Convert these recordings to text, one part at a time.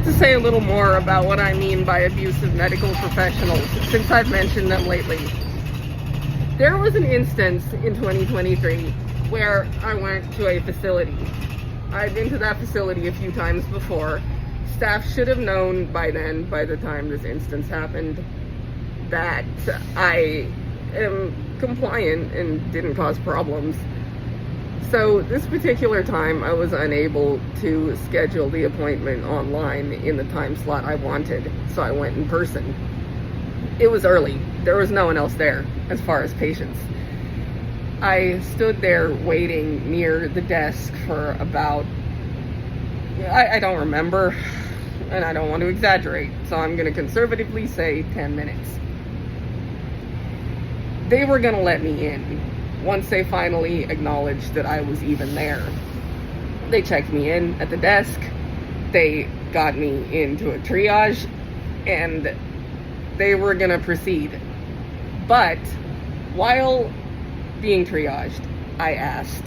to say a little more about what I mean by abusive medical professionals, since I've mentioned them lately. There was an instance in 2023 where I went to a facility. I've been to that facility a few times before. Staff should have known by then, by the time this instance happened, that I am compliant and didn't cause problems. So this particular time, I was unable to schedule the appointment online in the time slot I wanted, so I went in person. It was early. There was no one else there as far as patients. I stood there waiting near the desk for about, I don't remember, and I don't want to exaggerate, so I'm going to conservatively say 10 minutes. They were going to let me in once they finally acknowledged that I was even there. They checked me in at the desk, they got me into a triage, and they were going to proceed. But while being triaged, I asked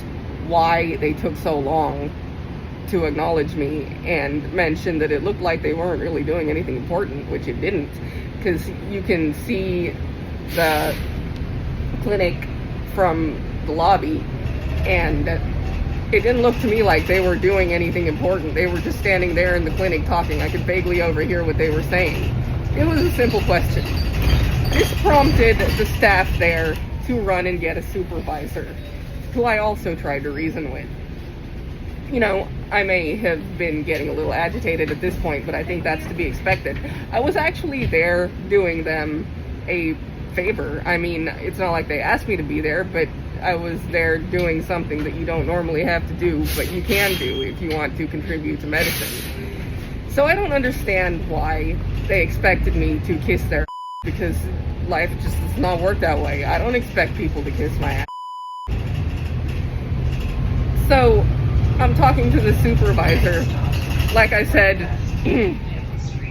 why they took so long to acknowledge me, and mentioned that it looked like they weren't really doing anything important, which it didn't, because you can see the clinic from the lobby, and it didn't look to me like they were doing anything important. They were just standing there in the clinic talking. I could vaguely overhear what they were saying. It was a simple question. This prompted the staff there to run and get a supervisor, who I also tried to reason with. You know, I may have been getting a little agitated at this point, but I think that's to be expected. I was actually there doing them a favor. I mean, it's not like they asked me to be there, but I was there doing something that you don't normally have to do, but you can do if you want to contribute to medicine. So I don't understand why they expected me to kiss their because life just does not work that way. I don't expect people to kiss my ass. So I'm talking to the supervisor. Like I said,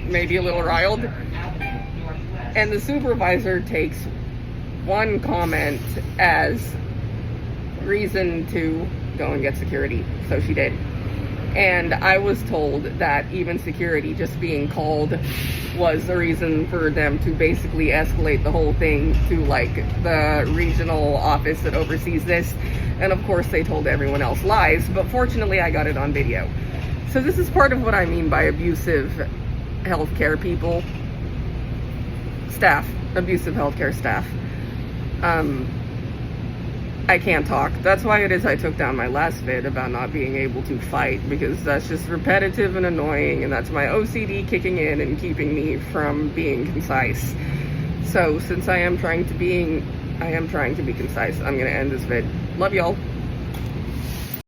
maybe a little riled. And the supervisor takes one comment as reason to go and get security. So she did. And I was told that even security just being called was the reason for them to basically escalate the whole thing to like the regional office that oversees this. And of course they told everyone else lies, but fortunately I got it on video. So this is part of what I mean by abusive healthcare people. Staff, abusive healthcare staff. I can't talk. That's why it is I took down my last vid about not being able to fight, because that's just repetitive and annoying, and that's my OCD kicking in and keeping me from being concise. So since I am trying to be concise, I'm gonna end this vid. Love y'all.